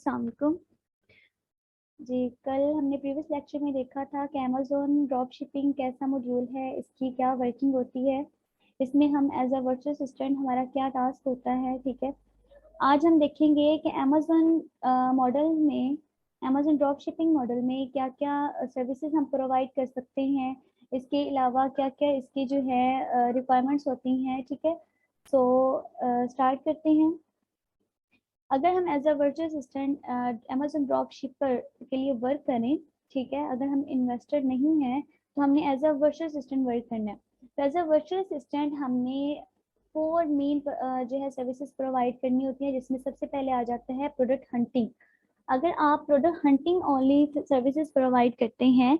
अस्सलाम वालेकुम जी। कल हमने प्रीवियस लेक्चर में देखा था कि अमेज़ॉन ड्रॉप शिपिंग कैसा मॉड्यूल है, इसकी क्या वर्किंग होती है, इसमें हम एज अ वर्चुअल असिस्टेंट हमारा क्या टास्क होता है। ठीक है, आज हम देखेंगे कि अमेज़ॉन मॉडल में, अमेज़ॉन ड्रॉप शिपिंग मॉडल में क्या क्या सर्विसेज हम प्रोवाइड कर सकते हैं, इसके अलावा क्या क्या इसकी जो है रिक्वायरमेंट्स होती हैं। ठीक है, सो स्टार्ट करते हैं। अगर हम as a virtual assistant Amazon drop shipper के लिए वर्क करें, ठीक है, अगर हम इन्वेस्टर नहीं हैं तो हमने as a virtual assistant work करना है। तो एज अ वर्चुअल असिस्टेंट हमने 4 मेन जो है सर्विसेज प्रोवाइड करनी होती है, जिसमें सबसे पहले आ जाता है प्रोडक्ट हंटिंग। अगर आप product hunting only services provide करते हैं,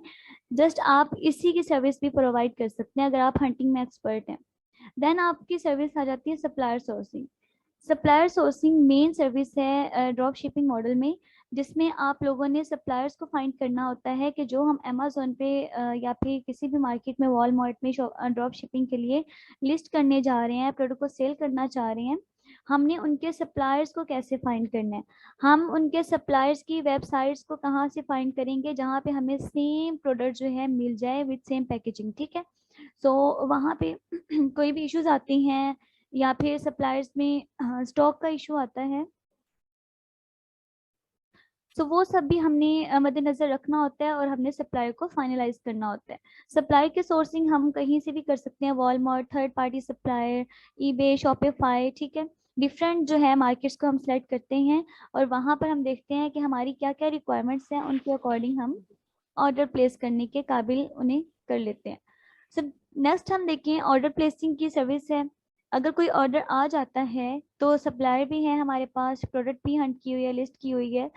जस्ट आप इसी की सर्विस भी प्रोवाइड कर सकते हैं अगर आप हंटिंग में एक्सपर्ट हैं। देन आपकी सर्विस आ जाती है supplier sourcing. Supplier sourcing main service है ड्रॉप शिपिंग मॉडल में, जिसमें आप लोगों ने सप्लायर्स को फाइंड करना होता है कि जो हम अमेज़ॉन पे या फिर किसी भी मार्केट में, वॉलमार्ट में ड्रॉप शिपिंग के लिए लिस्ट करने जा रहे हैं, प्रोडक्ट को सेल करना चाह रहे हैं, हमने उनके सप्लायर्स को कैसे फाइंड करना है। हम उनके सप्लायर्स की वेबसाइट्स को कहाँ से फाइंड करेंगे, जहाँ पे हमें सेम प्रोडक्ट जो है मिल जाए विद सेम पैकेजिंग। ठीक है, सो वहाँ पे कोई भी इश्यूज आते हैं या फिर सप्लायर्स में स्टॉक का इशू आता है, तो वो सब भी हमने मद्देनजर रखना होता है और हमने सप्लायर को फाइनलाइज करना होता है। सप्लायर के सोर्सिंग हम कहीं से भी कर सकते हैं, Walmart, third party supplier, eBay, Shopify. ठीक है, डिफरेंट जो है मार्केट्स को हम सेलेक्ट करते हैं और वहाँ पर हम देखते हैं कि हमारी क्या क्या रिक्वायरमेंट्स हैं, उनके अकॉर्डिंग हम ऑर्डर प्लेस करने के काबिल उन्हें कर लेते हैं। सो नेक्स्ट हम देखें ऑर्डर प्लेसिंग की सर्विस है। अगर कोई ऑर्डर आ जाता है तो सप्लायर भी है हमारे पास, प्रोडक्ट भी हंट की हुई है, लिस्ट की हुई है।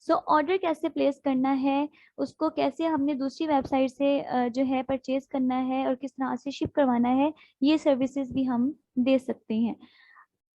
सो ऑर्डर कैसे प्लेस करना है, उसको कैसे हमने दूसरी वेबसाइट से जो है परचेज करना है और किस तरह से शिप करवाना है, ये सर्विसेज भी हम दे सकते हैं।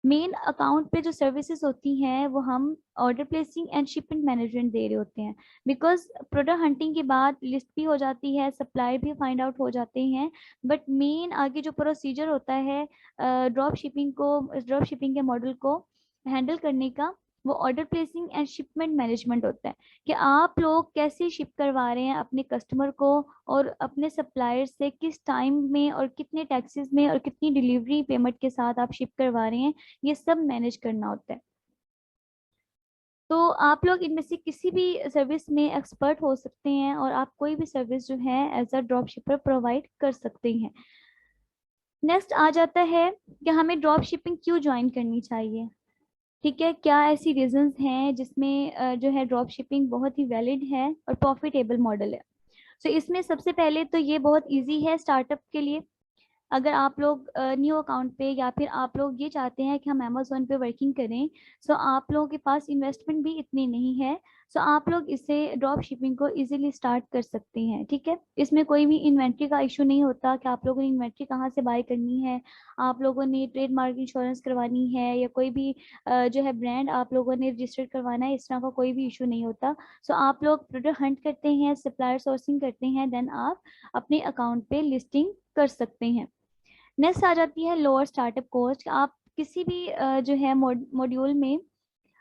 मेन अकाउंट पे जो सर्विसेज होती हैं वो हम order placing and shipment management दे रहे होते हैं, बिकॉज प्रोडक्ट हंटिंग के बाद लिस्ट भी हो जाती है, सप्लाई भी फाइंड आउट हो जाते हैं, बट मेन आगे जो प्रोसीजर होता है ड्रॉप शिपिंग के मॉडल को हैंडल करने का, वो order placing and shipment management होता है कि आप लोग कैसे शिप करवा रहे हैं अपने कस्टमर को और अपने सप्लायर से किस टाइम में और कितने टैक्सेस में और कितनी डिलीवरी पेमेंट के साथ आप शिप करवा रहे हैं, ये सब मैनेज करना होता है। तो आप लोग इनमें से किसी भी सर्विस में एक्सपर्ट हो सकते हैं और आप कोई भी सर्विस जो है as a drop shipper provide कर सकते हैं। नेक्स्ट आ जाता है कि हमें ड्रॉप शिपिंग क्यों ज्वाइन करनी चाहिए। ठीक है, क्या ऐसी रीजंस हैं जिसमें जो है ड्रॉप शिपिंग बहुत ही वैलिड है और प्रॉफिटेबल मॉडल है। सो इसमें सबसे पहले तो ये बहुत इजी है स्टार्टअप के लिए। अगर आप लोग न्यू अकाउंट पे या फिर आप लोग ये चाहते हैं कि हम अमेज़ोन पे वर्किंग करें, सो आप लोगों के पास इन्वेस्टमेंट भी इतनी नहीं है, सो आप लोग इससे ड्रॉप शिपिंग को इजीली स्टार्ट कर सकते हैं। ठीक है, इसमें कोई भी इन्वेंट्री का इशू नहीं होता कि आप लोगों ने इन्वेंट्री कहाँ से बाय करनी है, आप लोगों ने ट्रेडमार्क इंश्योरेंस करवानी है या कोई भी जो है ब्रांड आप लोगों ने रजिस्टर करवाना है, इस तरह का कोई भी इशू नहीं होता। सो आप लोग प्रोडक्ट हंट करते हैं, सप्लायर सोर्सिंग करते हैं, देन आप अपने अकाउंट पे लिस्टिंग कर सकते हैं। नेक्स्ट आ जाती है लोअर स्टार्टअप कॉस्ट। आप किसी भी जो है मॉड्यूल में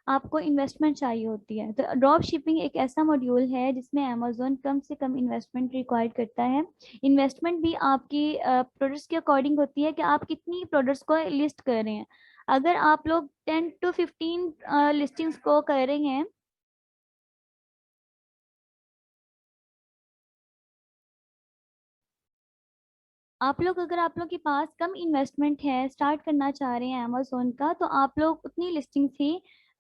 आपको इन्वेस्टमेंट चाहिए होती है, तो ड्रॉप शिपिंग एक ऐसा मॉड्यूल है जिसमें अमेज़ॉन कम से कम इन्वेस्टमेंट रिक्वायर्ड करता है। इन्वेस्टमेंट भी आपकी प्रोडक्ट्स के अकॉर्डिंग होती है कि आप कितनी प्रोडक्ट्स को लिस्ट कर रहे हैं। अगर आप लोग 10 to 15 लिस्टिंग्स को कर रहे हैं, अगर आप लोग के पास कम इन्वेस्टमेंट है, स्टार्ट करना चाह रहे हैं अमेज़ोन का, तो आप लोग उतनी लिस्टिंग ही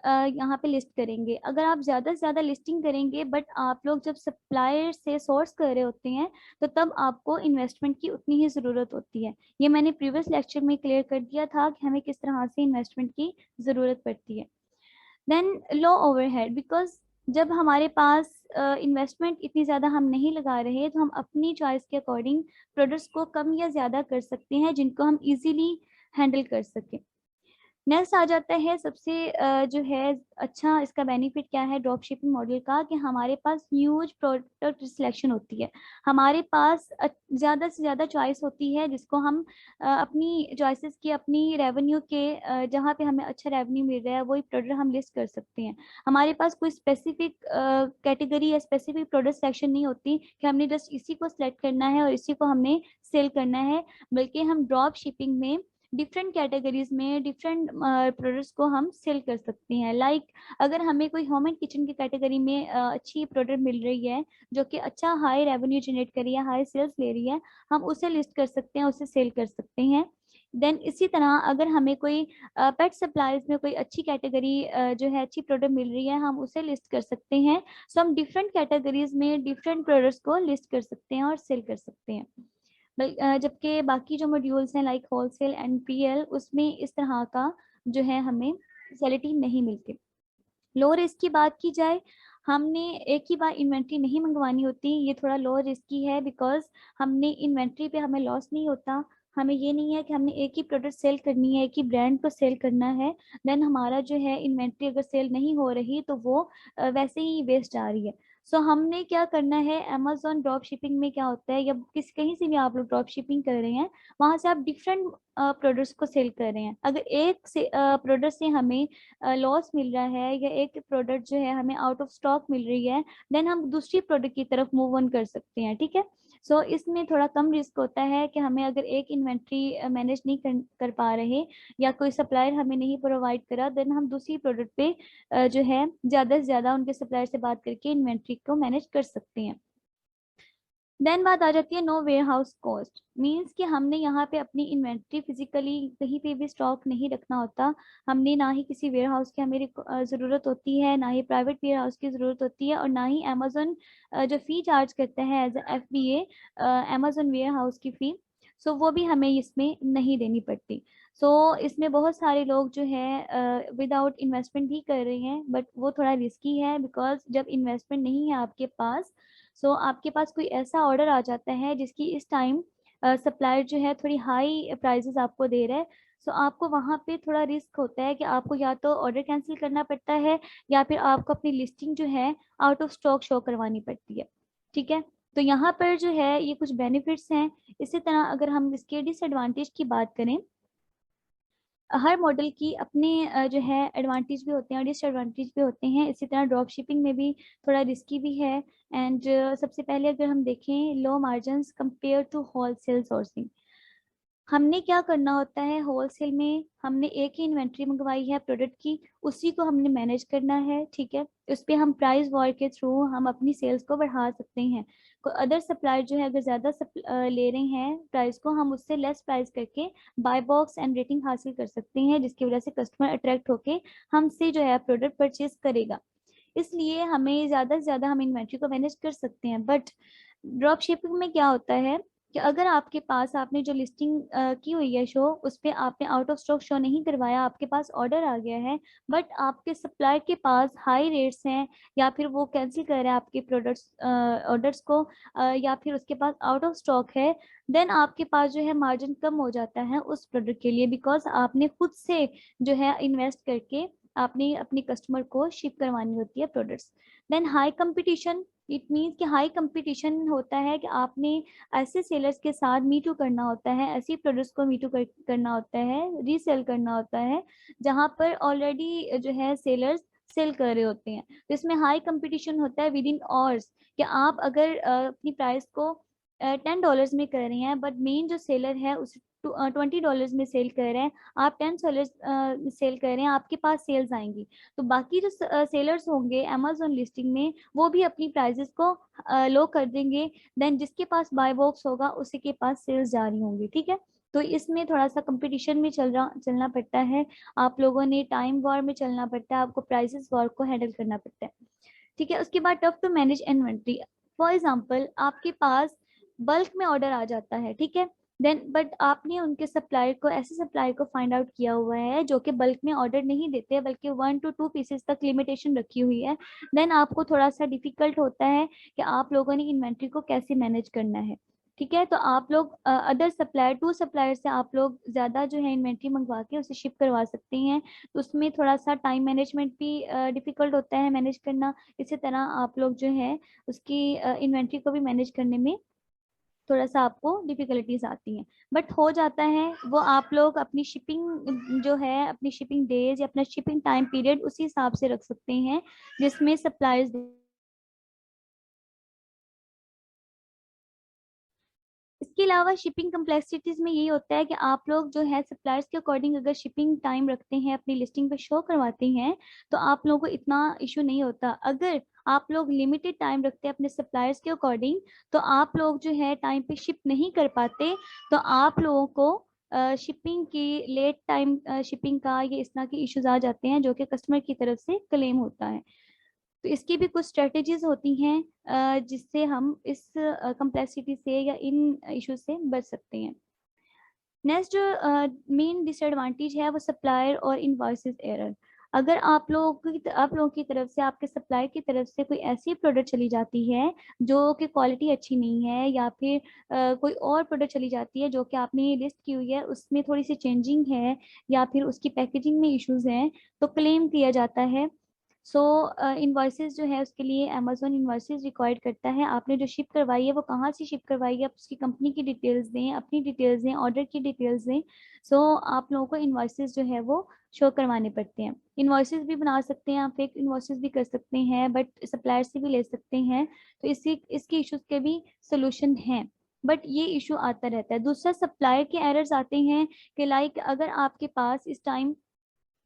यहाँ पे लिस्ट करेंगे। अगर आप ज़्यादा से ज़्यादा लिस्टिंग करेंगे बट आप लोग जब सप्लायर से सोर्स कर रहे होते हैं, तो तब आपको इन्वेस्टमेंट की उतनी ही ज़रूरत होती है। ये मैंने प्रीवियस लेक्चर में क्लियर कर दिया था कि हमें किस तरह से इन्वेस्टमेंट की ज़रूरत पड़ती है। देन लो ओवरहेड, बिकॉज जब हमारे पास इन्वेस्टमेंट इतनी ज़्यादा हम नहीं लगा रहे, तो हम अपनी चॉइस के अकॉर्डिंग प्रोडक्ट्स को कम या ज़्यादा कर सकते हैं जिनको हम इजीली हैंडल कर सकें। नेक्स्ट आ जाता है सबसे जो है अच्छा इसका बेनिफिट क्या है ड्रॉप शिपिंग मॉडल का, कि हमारे पास ह्यूज प्रोडक्ट सिलेक्शन होती है। हमारे पास ज़्यादा से ज़्यादा चॉइस होती है, जिसको हम अपनी चॉइसेस की, अपनी रेवेन्यू के जहाँ पे हमें अच्छा रेवेन्यू मिल रहा है वही प्रोडक्ट हम लिस्ट कर सकते हैं। हमारे पास कोई स्पेसिफिक कैटेगरी या स्पेसिफिक प्रोडक्ट सिलेक्शन नहीं होती कि हमने जस्ट इसी को सिलेक्ट करना है और इसी को हमने सेल करना है, बल्कि हम ड्रॉप शिपिंग में डिफरेंट कैटेगरीज में डिफरेंट प्रोडक्ट्स को हम सेल कर सकते हैं। लाइक अगर हमें कोई होम एंड किचन की कैटेगरी में अच्छी प्रोडक्ट मिल रही है जो कि अच्छा हाई रेवेन्यू जनरेट कर रही है, हाई सेल्स ले रही है, हम उसे लिस्ट कर सकते हैं, उसे सेल कर सकते हैं। देन इसी तरह अगर हमें कोई पेट सप्लाईज में कोई अच्छी कैटेगरी जो है अच्छी प्रोडक्ट मिल रही है, हम उसे लिस्ट कर सकते हैं। सो हम डिफरेंट कैटेगरीज में डिफरेंट प्रोडक्ट्स को लिस्ट कर सकते हैं और सेल कर सकते हैं। जबकि बाकी जो मॉड्यूल्स हैं लाइक होलसेल एंड पीएल, उसमें इस तरह का जो है हमें फैसिलिटी नहीं मिलती। लो रिस्क की बात की जाए, हमने एक ही बार इन्वेंट्री नहीं मंगवानी होती, ये थोड़ा लो रिस्की है, बिकॉज हमने इन्वेंट्री पे हमें लॉस नहीं होता। हमें ये नहीं है कि हमने एक ही प्रोडक्ट सेल करनी है, एक ही ब्रांड को सेल करना है, देन हमारा जो है इन्वेंट्री अगर सेल नहीं हो रही तो वो वैसे ही वेस्ट जा रही है। सो हमने क्या करना है, अमेजोन ड्रॉप शिपिंग में क्या होता है, या किस कहीं से भी आप लोग ड्रॉप शिपिंग कर रहे हैं, वहां से आप डिफरेंट प्रोडक्ट्स को सेल कर रहे हैं। अगर एक से प्रोडक्ट से हमें लॉस मिल रहा है या एक प्रोडक्ट जो है हमें आउट ऑफ स्टॉक मिल रही है, देन हम दूसरी प्रोडक्ट की तरफ मूव ऑन कर सकते हैं। ठीक है, सो इसमें थोड़ा कम रिस्क होता है कि हमें अगर एक इन्वेंट्री मैनेज नहीं कर पा रहे या कोई सप्लायर हमें नहीं प्रोवाइड करा, देन हम दूसरी प्रोडक्ट पे जो है ज़्यादा से ज़्यादा उनके सप्लायर से बात करके इन्वेंट्री को मैनेज कर सकते हैं। देन बात आ जाती है no warehouse cost, means कि हमने यहाँ पे अपनी इन्वेंट्री फिजिकली कहीं पे भी स्टॉक नहीं रखना होता। हमने ना ही किसी वेयर हाउस की हमें ज़रूरत होती है, ना ही प्राइवेट वेयर हाउस की ज़रूरत होती है, और ना ही अमेजोन जो फ़ी चार्ज करता है as FBA Amazon warehouse की फ़ी, सो वो भी हमें इसमें नहीं देनी पड़ती। सो इसमें बहुत सारे लोग जो है विदाउट इन्वेस्टमेंट भी कर रहे हैं, बट वो थोड़ा रिस्की है, बिकॉज जब इन्वेस्टमेंट नहीं है आपके पास, सो आपके पास कोई ऐसा ऑर्डर आ जाता है जिसकी इस टाइम सप्लायर जो है थोड़ी हाई प्राइसेस आपको दे रहा है, सो आपको वहाँ पे थोड़ा रिस्क होता है कि आपको या तो ऑर्डर कैंसिल करना पड़ता है या फिर आपको अपनी लिस्टिंग जो है आउट ऑफ स्टॉक शो करवानी पड़ती है। ठीक है, तो यहाँ पर जो है ये कुछ बेनिफिट्स हैं। इसी तरह अगर हम इसके डिसएडवांटेज की बात करें, हर मॉडल की अपने जो है एडवांटेज भी होते हैं और डिसएडवांटेज भी होते हैं। इसी तरह ड्रॉप शिपिंग में भी थोड़ा रिस्की भी है। एंड सबसे पहले अगर हम देखें low margins compare to wholesale sourcing, हमने क्या करना होता है, होलसेल में हमने एक ही इन्वेंट्री मंगवाई है प्रोडक्ट की, उसी को हमने मैनेज करना है। ठीक है, उस पर हम प्राइस वॉर के थ्रू हम अपनी सेल्स को बढ़ा सकते हैं। अदर सप्लायर जो है अगर ज़्यादा ले रहे हैं प्राइस को, हम उससे लेस प्राइस करके बाय बॉक्स एंड रेटिंग हासिल कर सकते हैं, जिसकी वजह से कस्टमर अट्रैक्ट होके हमसे जो है प्रोडक्ट परचेज करेगा। इसलिए हमें ज़्यादा से ज़्यादा हम इन्वेंट्री को मैनेज कर सकते हैं। बट ड्रॉप शिपिंग में क्या होता है कि अगर आपके पास आपने जो लिस्टिंग की हुई है शो, उस पर आपने आउट ऑफ स्टॉक शो नहीं करवाया, आपके पास ऑर्डर आ गया है, बट आपके सप्लायर के पास हाई रेट्स हैं, या फिर वो कैंसिल कर रहा है आपके प्रोडक्ट्स ऑर्डर्स को, या फिर उसके पास आउट ऑफ स्टॉक है, देन आपके पास जो है मार्जिन कम हो जाता है उस प्रोडक्ट के लिए, बिकॉज आपने खुद से जो है इन्वेस्ट करके आपने अपने कस्टमर को शिप करवानी होती है products. Then high competition, it means कि हाई कंपटीशन होता है कि आपने ऐसे सेलर्स के साथ मीटू करना होता है, ऐसी प्रोडक्ट्स को मीटू करना होता है, रीसेल करना होता है, जहाँ पर ऑलरेडी जो है सेलर्स सेल कर रहे होते हैं। तो इसमें हाई कंपटीशन होता है विद इन आवर्स, कि आप अगर अपनी प्राइस को $10 में कर रहे हैं, बट मेन जो सेलर है उस $20 में सेल कर रहे हैं, आप $10 सेल कर रहे हैं, आपके पास सेल्स आएंगी, तो बाकी जो सेलर्स होंगे अमेजोन लिस्टिंग में वो भी अपनी प्राइसेस को लो कर देंगे, देन जिसके पास बाय बॉक्स होगा उसी के पास सेल्स जारी होंगी। ठीक है, तो इसमें थोड़ा सा कंपटीशन में चलना पड़ता है, आप लोगों ने टाइम वॉर में चलना पड़ता है, आपको प्राइसेस वॉर को हैंडल करना पड़ता है। ठीक है, उसके बाद tough to manage inventory. For example आपके पास बल्क में ऑर्डर आ जाता है, ठीक है, देन बट आपने उनके सप्लायर को, ऐसे सप्लायर को फाइंड आउट किया हुआ है जो कि बल्क में ऑर्डर नहीं देते, बल्कि 1 to 2 पीसेस तक लिमिटेशन रखी हुई है, देन आपको थोड़ा सा डिफिकल्ट होता है कि आप लोगों ने इन्वेंट्री को कैसे मैनेज करना है। ठीक है। तो आप लोग अदर सप्लायर, टू सप्लायर से आप लोग ज़्यादा जो है इन्वेंट्री मंगवा के उसे शिप करवा सकते हैं। तो उसमें थोड़ा सा टाइम मैनेजमेंट भी डिफ़िकल्ट होता है मैनेज करना। इसी तरह आप लोग जो है उसकी इन्वेंट्री को भी मैनेज करने में थोड़ा सा आपको डिफिकल्टीज आती हैं, बट हो जाता है वो। आप लोग अपनी शिपिंग जो है, अपनी शिपिंग डेज या अपना शिपिंग टाइम पीरियड उसी हिसाब से रख सकते हैं जिसमें सप्लायर्स। इसके अलावा शिपिंग कम्प्लेक्सिटीज में यही होता है कि आप लोग जो है सप्लायर्स के अकॉर्डिंग अगर शिपिंग टाइम रखते हैं, अपनी लिस्टिंग पे शो करवाते हैं, तो आप लोगों को इतना इशू नहीं होता। अगर आप लोग लिमिटेड टाइम रखते हैं अपने सप्लायर्स के अकॉर्डिंग, तो आप लोग जो है टाइम पे शिप नहीं कर पाते, तो आप लोगों को शिपिंग की लेट टाइम शिपिंग का ये इस तरह के इश्यूज आ जाते हैं जो कि कस्टमर की तरफ से क्लेम होता है। तो इसकी भी कुछ स्ट्रेटेजीज होती हैं जिससे हम इस कम्प्लेक्सिटी से या इन इश्यूज से बच सकते हैं। नेक्स्ट जो मेन डिसएडवांटेज है वो सप्लायर और इनवॉइसेस एरर। अगर आप लोगों की तरफ से, आपके सप्लायर की तरफ से कोई ऐसी प्रोडक्ट चली जाती है जो कि क्वालिटी अच्छी नहीं है, या फिर कोई और प्रोडक्ट चली जाती है जो कि आपने लिस्ट की हुई है उसमें थोड़ी सी चेंजिंग है, या फिर उसकी पैकेजिंग में इश्यूज हैं, तो क्लेम किया जाता है। सो इनवॉइसेस जो है उसके लिए अमेजोन इनवॉइसेस रिक्वायर्ड करता है। आपने जो शिप करवाई है वो कहाँ से शिप करवाई है, आप उसकी कंपनी की डिटेल्स दें, अपनी डिटेल्स दें, ऑर्डर की डिटेल्स दें। सो आप लोगों को इनवॉइसेस जो है वो शो करवाने पड़ते हैं। इनवॉइसेस भी बना सकते हैं आप, फेक इनवॉइसेस भी कर सकते हैं, बट सप्लायर से भी ले सकते हैं। तो इसके इश्यूज के भी सोल्यूशन हैं, बट ये इशू आता रहता है। दूसरा, सप्लायर के एरर्स आते हैं कि लाइक अगर आपके पास इस टाइम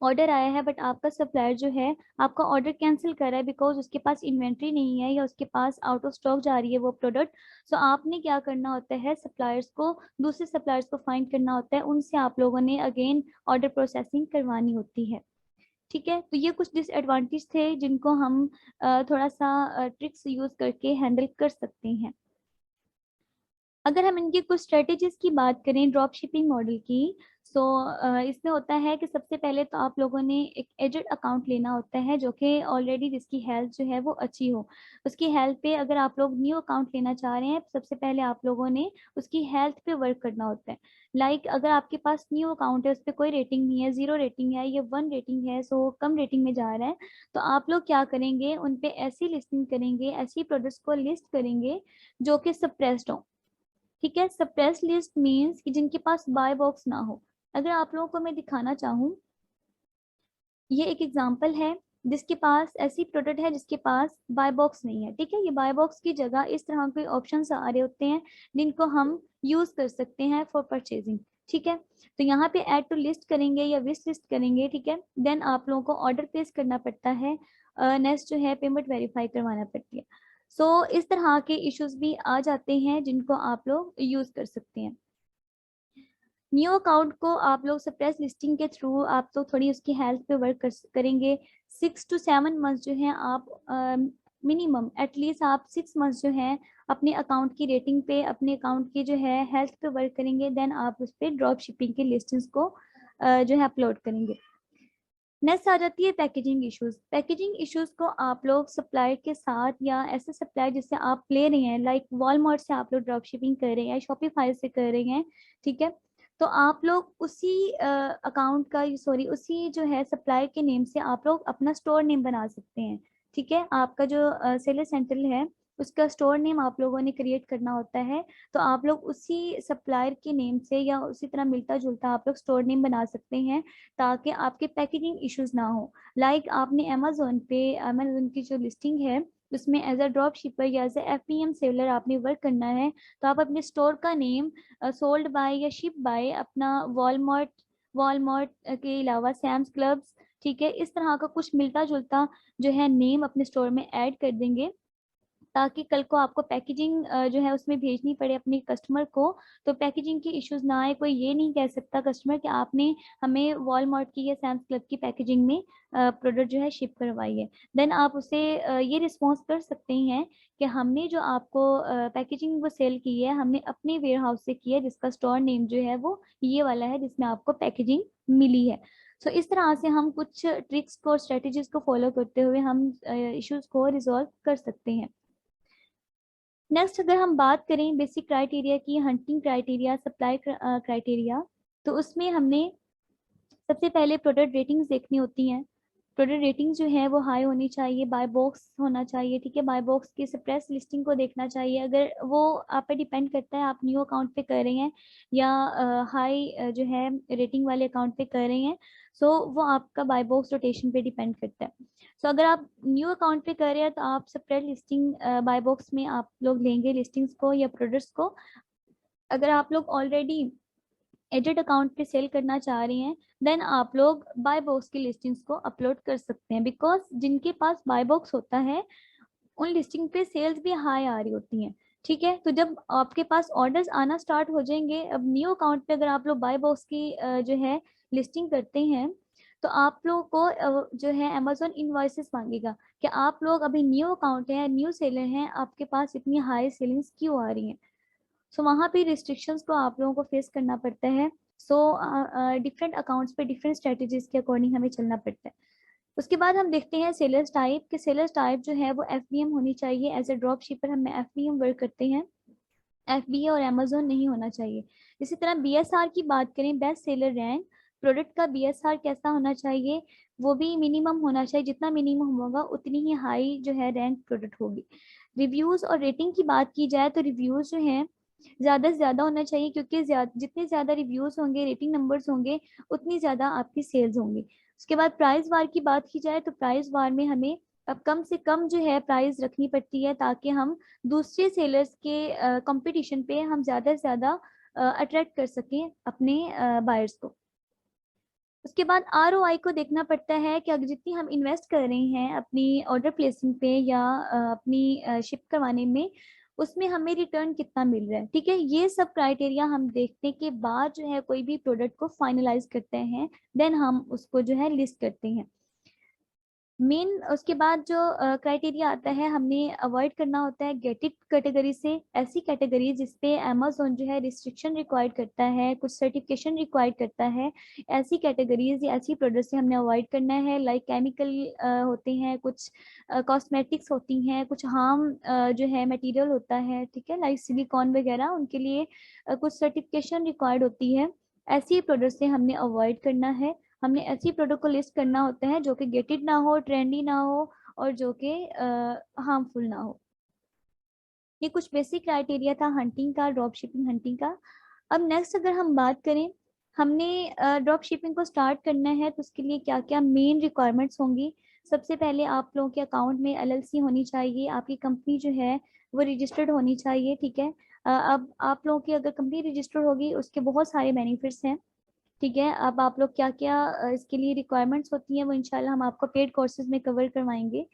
ऑर्डर आया है बट आपका सप्लायर जो है आपका ऑर्डर कैंसिल कर रहा है बिकॉज उसके पास इन्वेंट्री नहीं है या उसके पास आउट ऑफ स्टॉक जा रही है वो प्रोडक्ट। सो आपने क्या करना होता है, सप्लायर्स को, दूसरे सप्लायर्स को फाइंड करना होता है, उनसे आप लोगों ने अगेन ऑर्डर प्रोसेसिंग करवानी होती है। ठीक है। तो ये कुछ डिसएडवांटेज थे जिनको हम थोड़ा सा ट्रिक्स यूज करके हैंडल कर सकते हैं। अगर हम इनकी कुछ स्ट्रेटेजीज की बात करें ड्रॉप शिपिंग मॉडल की, सो इसमें होता है कि सबसे पहले तो आप लोगों ने एक एजेड अकाउंट लेना होता है जो कि ऑलरेडी जिसकी हेल्थ जो है वो अच्छी हो। उसकी हेल्थ पे अगर आप लोग न्यू अकाउंट लेना चाह रहे हैं, सबसे पहले आप लोगों ने उसकी हेल्थ पे वर्क करना होता है। लाइक अगर आपके पास न्यू अकाउंट है, उस पर कोई रेटिंग नहीं है, 0 रेटिंग है, ये 1 रेटिंग है, सो कम रेटिंग में जा रहा है, तो आप लोग क्या करेंगे, उन पे ऐसी लिस्टिंग करेंगे, ऐसी प्रोडक्ट्स को लिस्ट करेंगे जो कि सप्रेस्ड हो। ठीक है। सप्रेस लिस्ट मीन्स कि जिनके पास बाय बॉक्स ना हो। अगर आप लोगों को मैं दिखाना चाहूँ, ये एक एग्जांपल है जिसके पास ऐसी प्रोडक्ट है जिसके पास बाय बॉक्स नहीं है। ठीक है। ये बाय बॉक्स की जगह इस तरह के ऑप्शंस आ रहे होते हैं जिनको हम यूज कर सकते हैं फॉर परचेजिंग। ठीक है। तो यहाँ पे ऐड टू लिस्ट करेंगे या विश लिस्ट करेंगे। ठीक है। देन आप लोगों को ऑर्डर प्लेस करना पड़ता है, नेक्स्ट जो है पेमेंट वेरीफाई करवाना पड़ती है। सो इस तरह के इश्यूज भी आ जाते हैं जिनको आप लोग यूज कर सकते हैं। न्यू अकाउंट को आप लोग सप्रेस लिस्टिंग के थ्रू आप तो थोड़ी उसकी हेल्थ पे वर्क करेंगे। 6 to 7 मंथ जो है आप मिनिमम एटलीस्ट आप 6 मंथ जो है अपने अकाउंट की रेटिंग पे, अपने अकाउंट की जो है हेल्थ पे वर्क करेंगे। देन आप उस पर ड्रॉप शिपिंग के लिस्टिंग्स को जो है अपलोड करेंगे। नेक्स्ट आ जाती है पैकेजिंग इश्यूज। पैकेजिंग इश्यूज को आप लोग सप्लायर के साथ या ऐसे सप्लायर जिससे आप ले रहे हैं, लाइक वॉलमार्ट से आप लोग ड्रॉप शिपिंग कर रहे हैं या शॉपिफाई से कर रहे हैं, ठीक है, तो आप लोग उसी अकाउंट का, सॉरी उसी जो है सप्लायर के नेम से आप लोग अपना स्टोर नेम बना सकते हैं। ठीक है। आपका जो सेलर सेंटर है उसका स्टोर नेम आप लोगों ने क्रिएट करना होता है। तो आप लोग उसी सप्लायर के नेम से या उसी तरह मिलता जुलता आप लोग स्टोर नेम बना सकते हैं ताकि आपके पैकेजिंग इश्यूज ना हो। लाइक आपने अमेजोन की जो लिस्टिंग है उसमें एज अ ड्रॉप शिपर या एज एफपीएम सेलर आपने वर्क करना है, तो आप अपने स्टोर का नेम सोल्ड बाय या शिप बाय अपना वॉलमार्ट, वॉलमार्ट के अलावा सैम्स क्लब्स, ठीक है, इस तरह का कुछ मिलता जुलता जो है नेम अपने स्टोर में ऐड कर देंगे ताकि कल को आपको पैकेजिंग जो है उसमें भेजनी पड़े अपने कस्टमर को, तो पैकेजिंग की इश्यूज ना आए। कोई ये नहीं कह सकता कस्टमर कि आपने हमें वॉलमार्ट की या सैम्स क्लब की पैकेजिंग में प्रोडक्ट जो है शिप करवाई है। देन आप उसे ये रिस्पॉन्स कर सकते हैं कि हमने जो आपको पैकेजिंग वो सेल की है हमने अपने वेयर हाउस से की है जिसका स्टोर नेम जो है वो ये वाला है जिसमें आपको पैकेजिंग मिली है। सो इस तरह से हम कुछ ट्रिक्स को, स्ट्रेटेजीज को फॉलो करते हुए हम इश्यूज को रिजॉल्व कर सकते हैं। नेक्स्ट अगर हम बात करें बेसिक क्राइटेरिया की, हंटिंग क्राइटेरिया, सप्लाई क्राइटेरिया, तो उसमें हमने सबसे पहले प्रोडक्ट रेटिंग्स देखनी होती हैं। प्रोडक्ट रेटिंग जो है वो हाई होनी चाहिए, बाय बॉक्स होना चाहिए, ठीक है। बाय बॉक्स की सप्रेस लिस्टिंग को देखना चाहिए, अगर वो आप पे डिपेंड करता है आप न्यू अकाउंट पे कर रहे हैं या हाई जो है रेटिंग वाले अकाउंट पे कर रहे हैं, सो वो आपका बाय बॉक्स रोटेशन पे डिपेंड करता है। सो अगर आप न्यू अकाउंट पे कर रहे हैं तो आप सेपरेट लिस्टिंग बाय बॉक्स में आप लोग लेंगे लिस्टिंग्स को या प्रोडक्ट्स को। अगर आप लोग ऑलरेडी एडिट अकाउंट पे सेल करना चाह रहे हैं, देन आप लोग बाय बॉक्स की लिस्टिंग्स को अपलोड कर सकते हैं, बिकॉज जिनके पास बाय बॉक्स होता है उन लिस्टिंग पे सेल्स भी हाई आ रही होती हैं, ठीक है। तो जब आपके पास ऑर्डर्स आना स्टार्ट हो जाएंगे, अब न्यू अकाउंट पे अगर आप लोग बाय बॉक्स की जो है लिस्टिंग करते हैं, तो आप लोग को जो है अमेजोन इनवॉइसेस मांगेगा कि आप लोग अभी न्यू अकाउंट है, न्यू सेलर हैं, आपके पास इतनी हाई सेलिंग्स क्यों आ रही हैं। सो वहाँ पे रिस्ट्रिक्शंस को आप लोगों को फेस करना पड़ता है। सो डिफरेंट अकाउंट्स पे डिफरेंट स्ट्रेटजीज के अकॉर्डिंग हमें चलना पड़ता है। उसके बाद हम देखते हैं सेलर्स टाइप, कि सेलर्स टाइप जो है वो एफबीएम होनी चाहिए। एज ए ड्रॉप शिपर हम एफबीएम वर्क करते हैं, एफबीए और अमेजोन नहीं होना चाहिए। इसी तरह बीएसआर की बात करें, बेस्ट सेलर रैंक, प्रोडक्ट का बीएसआर कैसा होना चाहिए, वो भी मिनिमम होना चाहिए, जितना मिनिमम होगा उतनी ही हाई जो है रैंक प्रोडक्ट होगी। रिव्यूज और रेटिंग की बात की जाए तो रिव्यूज जो है ज्यादा से ज्यादा होना चाहिए, क्योंकि जितने ज्यादा रिव्यूज होंगे, रेटिंग नंबर्स होंगे, उतनी ज्यादा आपकी सेल्स होंगी। उसके बाद प्राइस वार की बात की जाए तो प्राइस वार में हमें अब कम से कम जो है प्राइस रखनी पड़ती है, ताकि हम दूसरे सेलर्स के कंपटीशन पे हम ज्यादा से ज्यादा अट्रैक्ट कर सकें अपने बायर्स को। उसके बाद आरओआई को देखना पड़ता है कि अगर जितनी हम इन्वेस्ट कर रहे हैं अपनी ऑर्डर प्लेसिंग पे या अपनी शिप करवाने में, उसमें हमें रिटर्न कितना मिल रहा है, ठीक है। ये सब क्राइटेरिया हम देखने के बाद जो है कोई भी प्रोडक्ट को फाइनलाइज करते हैं, देन हम उसको जो है लिस्ट करते हैं। मेन उसके बाद जो क्राइटेरिया आता है, हमने अवॉइड करना होता है गेट इट कैटेगरी से, ऐसी कैटेगरी जिसपे अमेजोन जो है रिस्ट्रिक्शन रिक्वायर्ड करता है, कुछ सर्टिफिकेशन रिक्वायर्ड करता है, ऐसी कैटेगरीज या ऐसी प्रोडक्ट से हमने अवॉइड करना है। लाइक केमिकल होते हैं, कुछ कॉस्मेटिक्स होती हैं, कुछ हार्म जो है मटेरियल होता है, ठीक है, लाइक सिलिकॉन वगैरह, उनके लिए कुछ सर्टिफिकेशन रिक्वायर्ड होती है। ऐसी प्रोडक्ट से हमने अवॉइड करना है। हमने ऐसी प्रोडक्ट को लिस्ट करना होता है जो कि गेटेड ना हो, ट्रेंडी ना हो, और जो कि हार्मफुल ना हो। ये कुछ बेसिक क्राइटेरिया था हंटिंग का, ड्रॉप शिपिंग हंटिंग का। अब नेक्स्ट अगर हम बात करें, हमने ड्रॉप शिपिंग को स्टार्ट करना है तो उसके लिए क्या क्या मेन रिक्वायरमेंट्स होंगी। सबसे पहले आप लोगों के अकाउंट में एलएलसी होनी चाहिए, आपकी कंपनी जो है वो रजिस्टर्ड होनी चाहिए, ठीक है। अब आप लोगों की अगर कंपनी रजिस्टर्ड होगी उसके बहुत सारे बेनिफिट्स हैं, ठीक है। अब आप लोग क्या क्या इसके लिए रिक्वायरमेंट्स होती हैं वो इंशाल्लाह हम आपको पेड कोर्सेज में कवर करवाएंगे।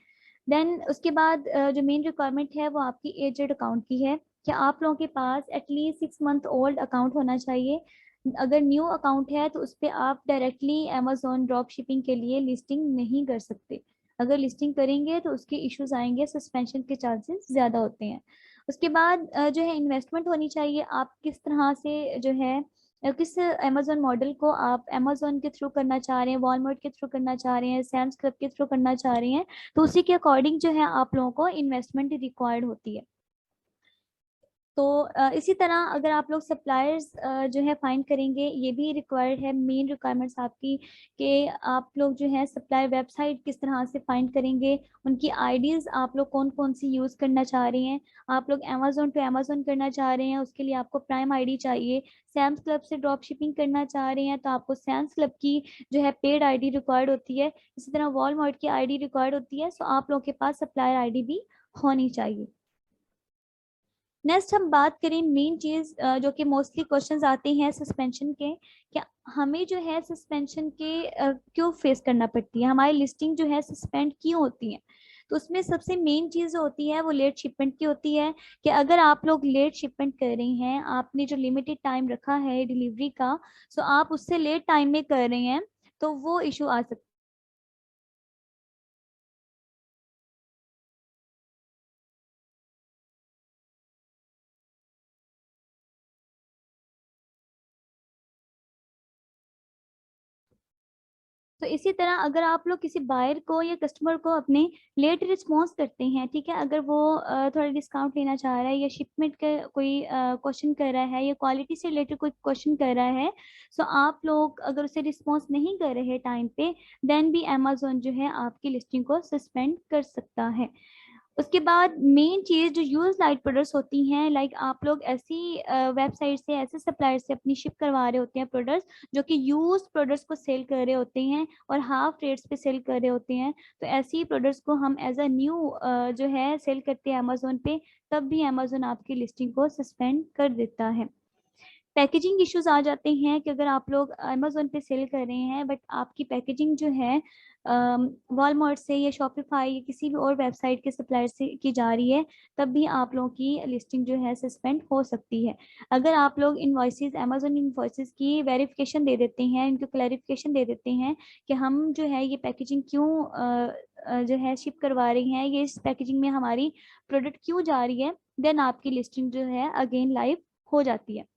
देन उसके बाद जो मेन रिक्वायरमेंट है वो आपकी एजेड अकाउंट की है, कि आप लोगों के पास एटलीस्ट 6 मंथ ओल्ड अकाउंट होना चाहिए। अगर न्यू अकाउंट है तो उस पर आप डायरेक्टली अमेजोन ड्रॉप शिपिंग के लिए लिस्टिंग नहीं कर सकते। अगर लिस्टिंग करेंगे तो उसके इश्यूज आएंगे, सस्पेंशन के चांसेस ज़्यादा होते हैं। उसके बाद जो है इन्वेस्टमेंट होनी चाहिए, आप किस तरह से जो है किस अमेजोन मॉडल को आप अमेजोन के थ्रू करना चाह रहे हैं, वॉलमार्ट के थ्रू करना चाह रहे हैं, सैम्स क्लब के थ्रू करना चाह रहे हैं, तो उसी के अकॉर्डिंग जो है आप लोगों को इन्वेस्टमेंट रिक्वायर्ड होती है। तो इसी तरह अगर आप लोग सप्लायर्स जो है फाइंड करेंगे, ये भी रिक्वायर्ड है, मेन रिक्वायरमेंट्स आपकी, कि आप लोग जो है सप्लाई वेबसाइट किस तरह से फाइंड करेंगे, उनकी आईडीज आप लोग कौन कौन सी यूज़ करना चाह रहे हैं। आप लोग अमेजोन टू अमेजोन करना चाह रहे हैं, उसके लिए आपको प्राइम आईडी चाहिए। सैम्स क्लब से ड्रॉप शिपिंग करना चाह रहे हैं तो आपको सैम्स क्लब की जो है पेड आईडी रिक्वायर्ड होती है। इसी तरह वॉलमार्ट की आईडी रिक्वायर्ड होती है, सो आप लोगों के पास सप्लायर आईडी भी होनी चाहिए। नेक्स्ट हम बात करें मेन चीज जो कि मोस्टली क्वेश्चंस आते हैं सस्पेंशन के, क्या हमें जो है सस्पेंशन के क्यों फेस करना पड़ती है, हमारी लिस्टिंग जो है सस्पेंड क्यों होती है। तो उसमें सबसे मेन चीज जो होती है वो लेट शिपमेंट की होती है, कि अगर आप लोग लेट शिपमेंट कर रहे हैं, आपने जो लिमिटेड टाइम रखा है डिलीवरी का, सो आप उससे लेट टाइम में कर रहे हैं, तो वो इशू आ सकता है। तो इसी तरह अगर आप लोग किसी बायर को या कस्टमर को अपने लेट रिस्पॉन्स करते हैं, ठीक है, अगर वो थोड़ा डिस्काउंट लेना चाह रहा है या शिपमेंट का कोई क्वेश्चन कर रहा है या क्वालिटी से रिलेटेड कोई क्वेश्चन कर रहा है, सो आप लोग अगर उसे रिस्पॉन्स नहीं कर रहे टाइम पे, देन भी अमेजोन जो है आपकी लिस्टिंग को सस्पेंड कर सकता है। उसके बाद मेन चीज जो यूज लाइट प्रोडक्ट्स होती हैं, लाइक आप लोग ऐसी वेबसाइट से, ऐसे सप्लायर से अपनी शिप करवा रहे होते हैं प्रोडक्ट्स जो कि यूज प्रोडक्ट्स को सेल कर रहे होते हैं और हाफ रेट्स पे सेल कर रहे होते हैं, तो ऐसी प्रोडक्ट्स को हम एज अ न्यू जो है सेल करते हैं अमेजोन पे, तब भी अमेजोन आपकी लिस्टिंग को सस्पेंड कर देता है। पैकेजिंग इश्यूज आ जाते हैं कि अगर आप लोग अमेजोन पे सेल कर रहे हैं बट आपकी पैकेजिंग जो है वॉलमार्ट से या शॉपिफाई या किसी भी और वेबसाइट के सप्लायर से की जा रही है, तब भी आप लोगों की लिस्टिंग जो है सस्पेंड हो सकती है। अगर आप लोग इनवॉइसेस, अमेजोन इनवॉइसेस की वेरिफिकेशन दे देते हैं, इनको क्लैरिफिकेशन दे देते हैं कि हम जो है ये पैकेजिंग क्यों जो है शिप करवा रही हैं, ये इस पैकेजिंग में हमारी प्रोडक्ट क्यों जा रही है, देन आपकी लिस्टिंग जो है अगेन लाइव हो जाती है।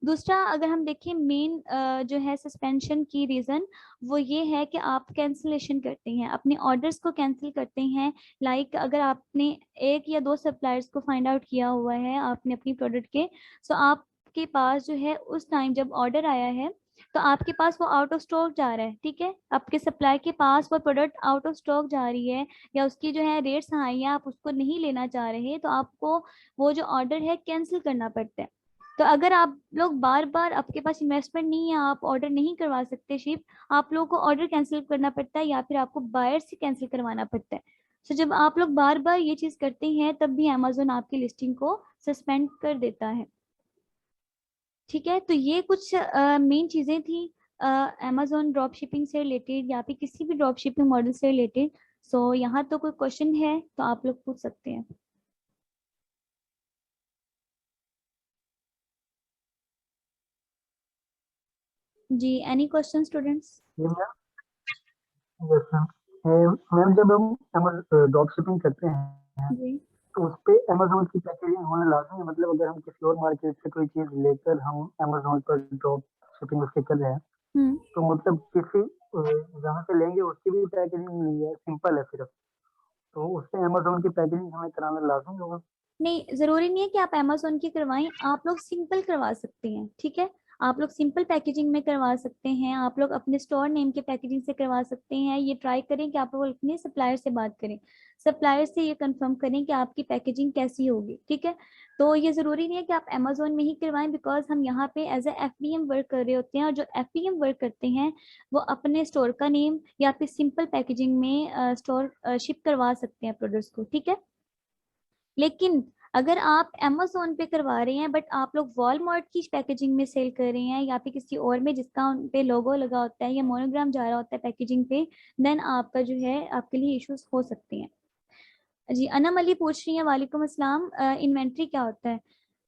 दूसरा अगर हम देखें मेन जो है सस्पेंशन की रीजन, वो ये है कि आप कैंसिलेशन करते हैं, अपने ऑर्डर्स को कैंसिल करते हैं। लाइक अगर आपने एक या दो सप्लायर्स को फाइंड आउट किया हुआ है आपने अपनी प्रोडक्ट के, सो आपके पास जो है उस टाइम जब ऑर्डर आया है तो आपके पास वो आउट ऑफ स्टॉक जा रहा है, ठीक है, आपके सप्लाई के पास वो प्रोडक्ट आउट ऑफ स्टॉक जा रही है या उसकी जो है रेट्स हाई है, आप उसको नहीं लेना चाह रहे, तो आपको वो जो ऑर्डर है कैंसिल करना पड़ता है। तो अगर आप लोग बार बार, आपके पास इन्वेस्टमेंट नहीं है, आप ऑर्डर नहीं करवा सकते शिप, आप लोगों को ऑर्डर कैंसिल करना पड़ता है या फिर आपको बायर से कैंसिल करवाना पड़ता है। तो जब आप लोग बार बार ये चीज करते हैं तब भी अमेजोन आपकी लिस्टिंग को सस्पेंड कर देता है। ठीक है, तो ये कुछ मेन चीजें थी अमेजोन ड्रॉप शिपिंग से रिलेटेड या फिर किसी भी ड्रॉप शिपिंग मॉडल से रिलेटेड। सो यहाँ तो कोई क्वेश्चन है तो आप लोग पूछ सकते हैं। जी, एनी क्वेश्चन स्टूडेंट्स? ये मैम, यस मैम, मैम जब हम ड्रॉप शिपिंग करते हैं जी। तो उस पे अमेजोन की पैकेजिंग होना लाजमी है। मतलब अगर हम किसी और मार्केट से कोई चीज लेकर हम अमेजोन पर ड्रॉप शिपिंग उसके कर रहे हैं, हम्म। तो मतलब किसी जहाँ से लेंगे उसकी भी पैकेजिंग नहीं है, सिंपल है सिर्फ, तो उससे अमेजोन की पैकेजिंग हमें कराना लाजमी होगा। नहीं, जरूरी नहीं है कि आप अमेजोन की करवाएं, आप लोग सिंपल करवा सकते हैं, ठीक है। आप लोग सिंपल पैकेजिंग में करवा सकते हैं, आप लोग अपने स्टोर नेम के पैकेजिंग से करवा सकते हैं। ये ट्राई करें कि आप लोग अपने सप्लायर से बात करें, सप्लायर से ये कंफर्म करें कि आपकी पैकेजिंग कैसी होगी, ठीक है। तो ये जरूरी नहीं है कि आप अमेजोन में ही करवाएं, बिकॉज हम यहाँ पे एज ए एफडीएम वर्क कर रहे होते हैं, और जो एफडीएम वर्क करते हैं वो अपने स्टोर का नेम या फिर सिंपल पैकेजिंग में स्टोर शिप करवा सकते हैं प्रोडक्ट्स को, ठीक है। लेकिन अगर आप अमेजोन पे करवा रहे हैं बट आप लोग वॉलमार्ट की पैकेजिंग में सेल कर रहे हैं या फिर किसी और में जिसका उन पे लोगो लगा होता है या मोनोग्राम जा रहा होता है पैकेजिंग पे, देन आपका जो है आपके लिए इश्यूज हो सकते हैं। जी, अनम अली पूछ रही है, वालेकुम अस्सलाम, इन्वेंट्री क्या होता है?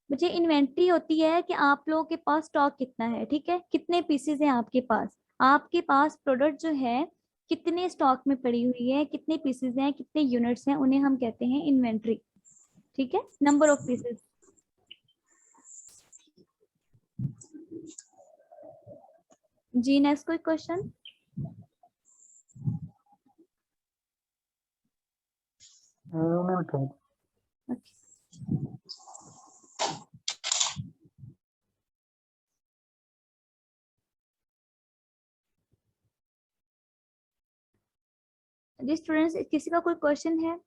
मुझे इन्वेंट्री होती है कि आप लोगों के पास स्टॉक कितना है, ठीक है, कितने पीसेज हैं आपके पास प्रोडक्ट जो है कितने स्टॉक में पड़ी हुई है, कितने पीसेज हैं, कितने यूनिट्स हैं, उन्हें हम कहते हैं इन्वेंट्री, ठीक है, नंबर ऑफ पीसेस। जी, नेक्स्ट कोई क्वेश्चन? मैम थैंक जी स्टूडेंट्स, किसी का कोई क्वेश्चन है?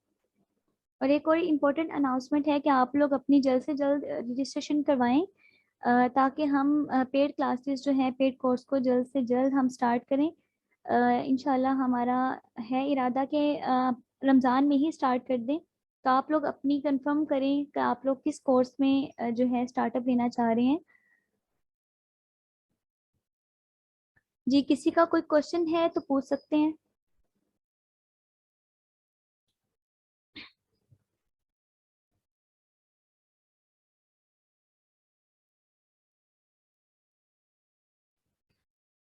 और एक और इम्पोर्टेंट अनाउंसमेंट है कि आप लोग अपनी जल्द से जल्द रजिस्ट्रेशन करवाएं, ताकि हम पेड क्लासेस जो हैं, पेड कोर्स को जल्द से जल्द हम स्टार्ट करें। इंशाल्लाह हमारा है इरादा कि रमज़ान में ही स्टार्ट कर दें। तो आप लोग अपनी कंफर्म करें कि आप लोग किस कोर्स में जो है स्टार्टअप लेना चाह रहे हैं। जी, किसी का कोई क्वेश्चन है तो पूछ सकते हैं।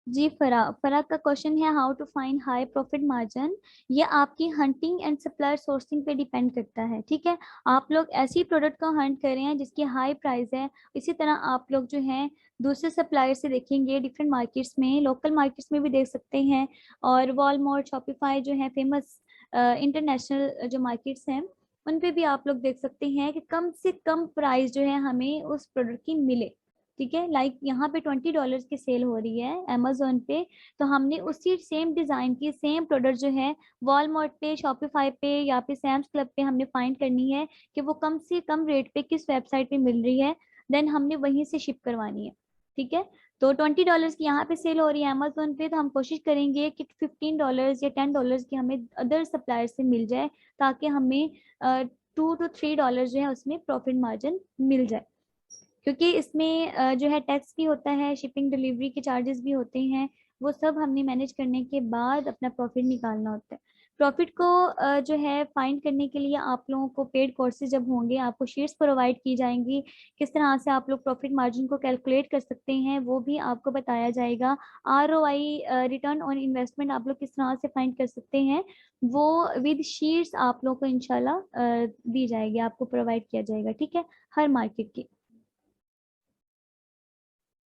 जी फराग का क्वेश्चन है how to find high profit margin. ये आपकी हंटिंग एंड सप्लायर सोर्सिंग पे डिपेंड करता है, ठीक है। आप लोग ऐसी प्रोडक्ट को हंट कर रहे हैं जिसकी हाई प्राइस है, इसी तरह आप लोग जो है दूसरे सप्लायर से देखेंगे, डिफरेंट मार्केट्स में, लोकल मार्केट्स में भी देख सकते हैं, और वॉलमार्ट, शॉपिफाई जो है फेमस इंटरनेशनल जो मार्केट्स हैं उन पे भी आप लोग देख सकते हैं कि कम से कम प्राइस जो है हमें उस प्रोडक्ट की मिले, ठीक है। लाइक यहाँ पे $20 की सेल हो रही है अमेजोन पे, तो हमने उसी सेम डिजाइन की सेम प्रोडक्ट जो है वॉलमार्ट पे, शॉपिफाई पे या फिर सैम्स क्लब पे हमने फाइंड करनी है कि वो कम से कम रेट पे किस वेबसाइट पे मिल रही है, देन हमने वहीं से शिप करवानी है, ठीक है। तो $20 की यहाँ पे सेल हो रही है अमेजोन पे, तो हम कोशिश करेंगे कि $15 या $10 की हमें अदर सप्लायर से मिल जाए, ताकि हमें $2 to $3 जो है उसमें प्रॉफिट मार्जिन मिल जाए, क्योंकि इसमें जो है टैक्स भी होता है, शिपिंग डिलीवरी के चार्जेस भी होते हैं, वो सब हमने मैनेज करने के बाद अपना प्रॉफिट निकालना होता है। प्रॉफिट को जो है फाइंड करने के लिए आप लोगों को पेड कोर्सेज जब होंगे, आपको शीट्स प्रोवाइड की जाएंगी, किस तरह से आप लोग प्रॉफिट मार्जिन को कैलकुलेट कर सकते हैं वो भी आपको बताया जाएगा। ROI रिटर्न ऑन इन्वेस्टमेंट आप लोग किस तरह से फाइंड कर सकते हैं वो विद शीट्स आप लोग को इंशाल्लाह दी जाएगी, आपको प्रोवाइड किया जाएगा, ठीक है, हर मार्केट की।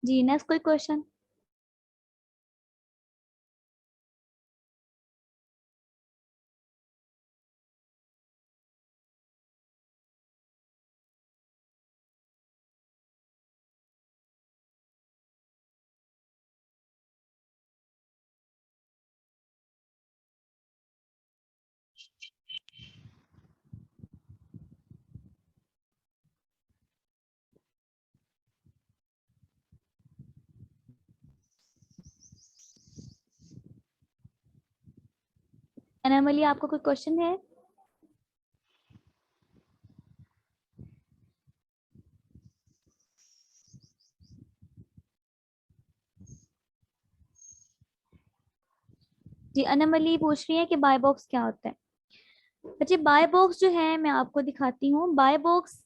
जी नेक्स्ट कोई क्वेश्चन? अनामली आपको कोई क्वेश्चन है? जी अनामली पूछ रही है कि बाय बॉक्स क्या होता है। अच्छा बाय बॉक्स जो है मैं आपको दिखाती हूँ। बाय बॉक्स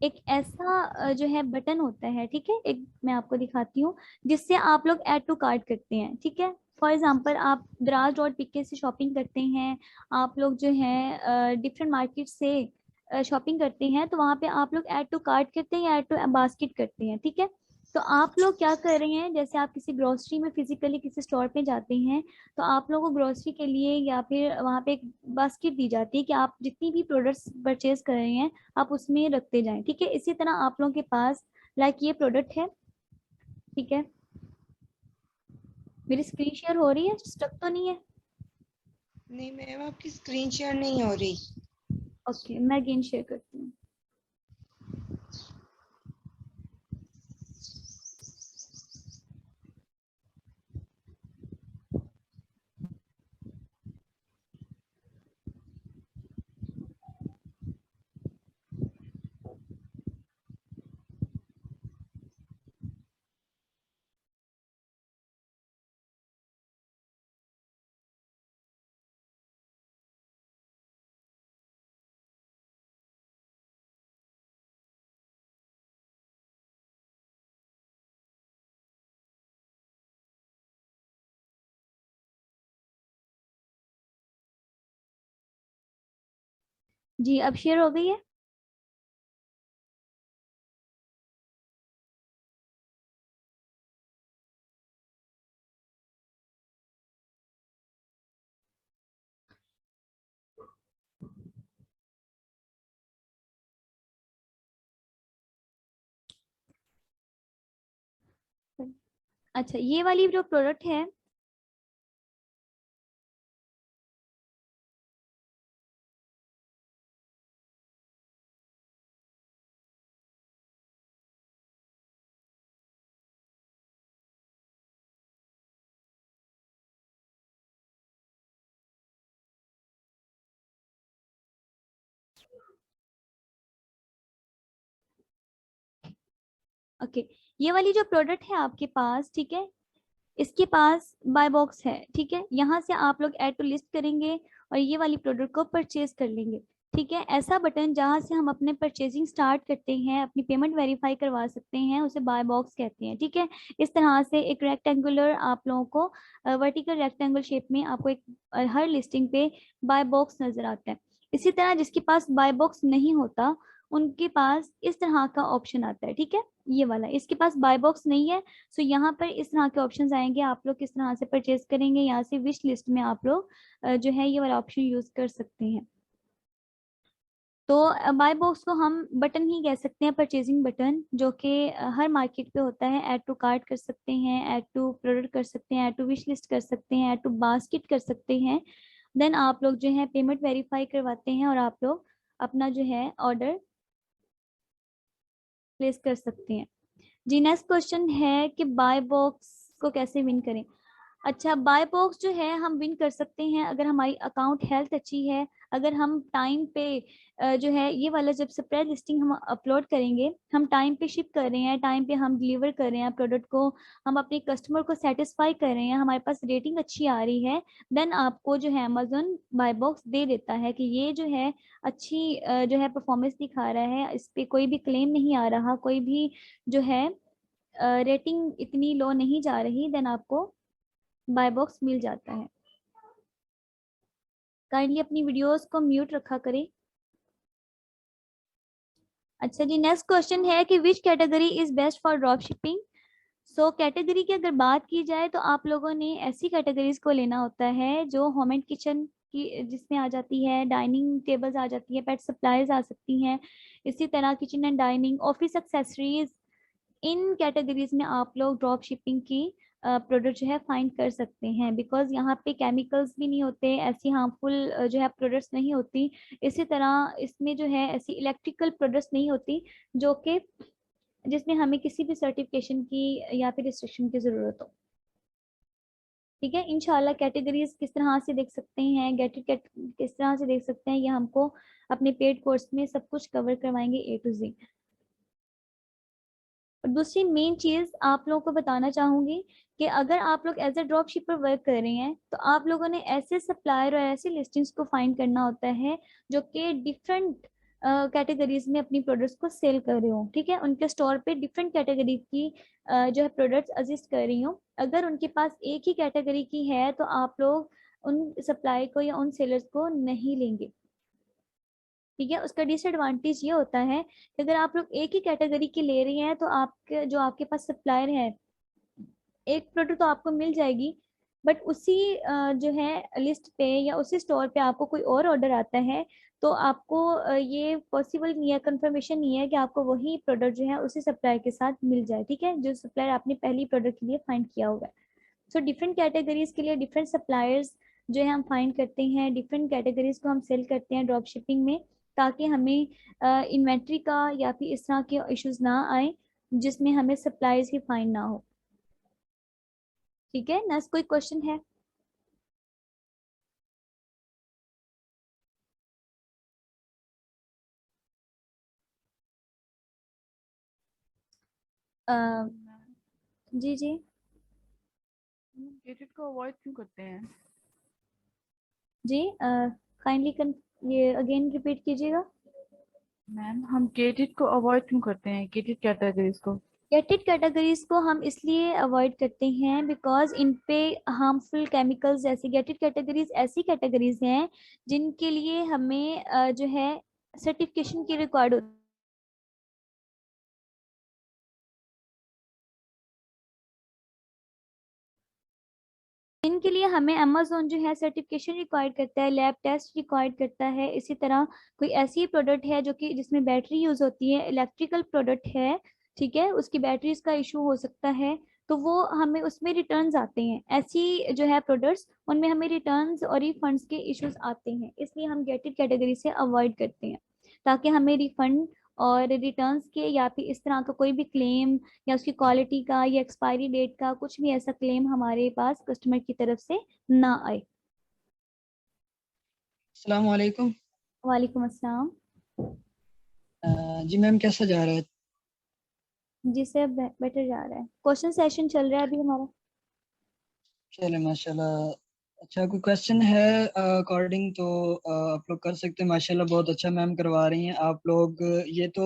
एक ऐसा जो है बटन होता है, ठीक है, एक मैं आपको दिखाती हूँ जिससे आप लोग ऐड टू कार्ट करते हैं, ठीक है। फॉर एग्जाम्पल आप दराज.pk से शॉपिंग करते हैं, आप लोग जो है डिफरेंट मार्केट से शॉपिंग करते हैं, तो वहाँ पे आप लोग ऐड टू कार्ट करते हैं या ऐड टू बास्केट करते हैं, ठीक है। तो आप लोग क्या कर रहे हैं, जैसे आप किसी ग्रोसरी में फिजिकली किसी स्टोर पे जाते हैं, तो आप लोगों को ग्रोसरी के लिए या फिर वहाँ पे एक बास्केट दी जाती है कि आप जितनी भी प्रोडक्ट्स परचेज कर रहे हैं आप उसमें रखते जाएं, ठीक है। इसी तरह आप लोगों के पास लाइक ये प्रोडक्ट है, ठीक है। मेरी स्क्रीन शेयर हो रही है, स्टक तो नहीं है? नहीं मैम आपकी स्क्रीन शेयर नहीं हो रही। ओके मैं अगेन शेयर करती हूँ। जी अब शेयर हो गई है। अच्छा ये वाली जो प्रोडक्ट है, ओके ये वाली जो प्रोडक्ट है आपके पास, ठीक है, इसके पास बाय बॉक्स है, ठीक है। यहाँ से आप लोग ऐड टू लिस्ट करेंगे और ये वाली प्रोडक्ट को परचेज कर लेंगे, ठीक है, ऐसा बटन जहां से हम अपने परचेजिंग स्टार्ट करते हैं, अपनी पेमेंट वेरीफाई करवा सकते हैं, उसे बाय बॉक्स कहते हैं। ठीक है, इस तरह से एक रेक्टेंगुलर आप लोगों को वर्टिकल रेक्टेंगल शेप में आपको एक हर लिस्टिंग पे बाय बॉक्स नजर आता है। इसी तरह जिसके पास बाय बॉक्स नहीं होता उनके पास इस तरह का ऑप्शन आता है। ठीक है, ये वाला, इसके पास बाय बॉक्स नहीं है, सो यहाँ पर इस तरह के ऑप्शंस आएंगे। आप लोग किस तरह से परचेज करेंगे, यहाँ से विश लिस्ट में आप लोग जो है ये वाला ऑप्शन यूज कर सकते हैं। तो बाय बॉक्स को हम बटन ही कह सकते हैं, परचेजिंग बटन, जो कि हर मार्केट पे होता है। ऐड टू कार्ट कर सकते हैं, ऐड टू प्रोडक्ट कर सकते हैं, ऐड टू विश लिस्ट कर सकते हैं, ऐड टू बास्केट कर सकते हैं। देन आप लोग जो है पेमेंट वेरीफाई करवाते हैं और आप लोग अपना जो है ऑर्डर प्लेस कर सकते हैं। जी, नेक्स्ट क्वेश्चन है कि बाय बॉक्स को कैसे विन करें। अच्छा, बाय बॉक्स जो है हम विन कर सकते हैं अगर हमारी अकाउंट हेल्थ अच्छी है, अगर हम टाइम पे जो है ये वाला जब स्प्रेड लिस्टिंग हम अपलोड करेंगे, हम टाइम पे शिप कर रहे हैं, टाइम पे हम डिलीवर कर रहे हैं प्रोडक्ट को, हम अपने कस्टमर को सेटिस्फाई कर रहे हैं, हमारे पास रेटिंग अच्छी आ रही है, देन आपको जो है अमेजोन बाय बॉक्स दे देता है कि ये जो है अच्छी जो है परफॉर्मेंस दिखा रहा है, इस पे कोई भी क्लेम नहीं आ रहा, कोई भी जो है रेटिंग इतनी लो नहीं जा रही, देन आपको बाय बॉक्स मिल जाता है। काइंडली अपनी वीडियोस को म्यूट रखा करें। अच्छा जी, नेक्स्ट क्वेश्चन है कि which category is best for drop shipping. So category की अगर बात की जाए तो आप लोगों ने ऐसी कैटेगरीज को लेना होता है जो होम एंड किचन की जिसमें आ जाती है, डाइनिंग टेबल्स आ जाती है, पेट सप्लाईज आ सकती हैं, इसी तरह kitchen and dining, office accessories, in categories में आप लोग ड्रॉप शिपिंग की प्रोडक्ट जो है फाइंड कर सकते हैं। बिकॉज यहाँ पे केमिकल्स भी नहीं होते, ऐसी हार्मफुल जो है प्रोडक्ट्स नहीं होती, इसी तरह इसमें जो है ऐसी इलेक्ट्रिकल प्रोडक्ट्स नहीं होती जो कि जिसमें हमें किसी भी सर्टिफिकेशन की या फिर रिस्ट्रिक्शन की जरूरत हो। ठीक है, इंशाल्लाह कैटेगरीज किस तरह से देख सकते हैं, गेट इट किस तरह से देख सकते हैं, ये हमको अपने पेड कोर्स में सब कुछ कवर करवाएंगे A to Z। और दूसरी मेन चीज आप लोगों को बताना चाहूंगी कि अगर आप लोग as a drop shipper work कर रहे हैं तो आप लोगों ने ऐसे सप्लायर और ऐसी लिस्टिंग्स को फाइंड करना होता है जो कि डिफरेंट कैटेगरीज में अपनी प्रोडक्ट्स को सेल कर रहे हो। ठीक है, उनके स्टोर पे डिफरेंट कैटेगरी की जो है प्रोडक्ट्स असिस्ट कर रही हो। अगर उनके पास एक ही कैटेगरी की है तो आप लोग उन सप्लाई को या उन सेलर्स को नहीं लेंगे। ठीक है, उसका डिसएडवांटेज ये होता है कि अगर आप लोग एक ही कैटेगरी की ले रही हैं तो आपके जो आपके पास सप्लायर है, एक प्रोडक्ट तो आपको मिल जाएगी, बट उसी जो है लिस्ट पे या उसी स्टोर पे आपको कोई और ऑर्डर आता है तो आपको ये पॉसिबल नहीं है, कंफर्मेशन नहीं है कि आपको वही प्रोडक्ट जो है उसी सप्लायर के साथ मिल जाए। ठीक है, जो सप्लायर आपने पहली प्रोडक्ट के लिए फाइंड किया होगा। सो डिफरेंट कैटेगरीज के लिए डिफरेंट सप्लायर्स जो है हम फाइंड करते हैं, डिफरेंट कैटेगरीज को हम सेल करते हैं ड्रॉप शिपिंग में, ताकि हमें इन्वेंट्री का या फिर इस तरह के इश्यूज ना आए जिसमें हमें सप्लाईज ही फाइंड ना हो। ठीक है, नेक्स्ट कोई क्वेश्चन है? अ, जी जी गेटेड को अवॉइड क्यों करते हैं? जी, काइंडली ये अगेन रिपीट कीजिएगा। मैम, हम गेटेड को अवॉइड क्यों करते हैं, गेटेड कैटेगरीज को? गेटेड कैटेगरीज को हम इसलिए अवॉइड करते हैं बिकॉज इन पे हार्मफुल केमिकल्स, जैसी गेटेड कैटेगरीज ऐसी कैटेगरीज हैं जिनके लिए हमें जो है सर्टिफिकेशन की रिक्वायर्ड होती है। इनके लिए हमें अमेजोन जो है सर्टिफिकेशन रिक्वायर्ड करता है, लैब टेस्ट रिक्वायर्ड करता है। इसी तरह कोई ऐसी प्रोडक्ट है जो कि जिसमें बैटरी यूज होती है, इलेक्ट्रिकल प्रोडक्ट है, ठीक है, उसकी बैटरीज का इशू हो सकता है, तो वो हमें उसमें रिटर्न्स आते हैं। ऐसी जो है प्रोडक्ट्स उनमें हमें रिटर्न्स और रिफंड्स के इश्यूज आते हैं, इसलिए हम गेटेड कैटेगरी से अवॉइड करते हैं, ताकि हमें रिफंड और रिटर्न्स के या फिर इस तरह का कोई भी क्लेम या उसकी क्वालिटी का या एक्सपायरी डेट का कुछ भी ऐसा क्लेम हमारे पास कस्टमर की तरफ से ना आए। अस्सलाम वालेकुम। वालेकुम अस्सलाम। जी मैम, कैसा जा रहा है? जी सर, बेटर जा रहा है, क्वेश्चन सेशन चल रहा है अभी हमारा। चले माशाल्लाह। अच्छा, कोई क्वेश्चन है अकॉर्डिंग तो आप लोग कर सकते हैं। माशाल्लाह बहुत अच्छा मैम करवा रही हैं आप लोग। ये तो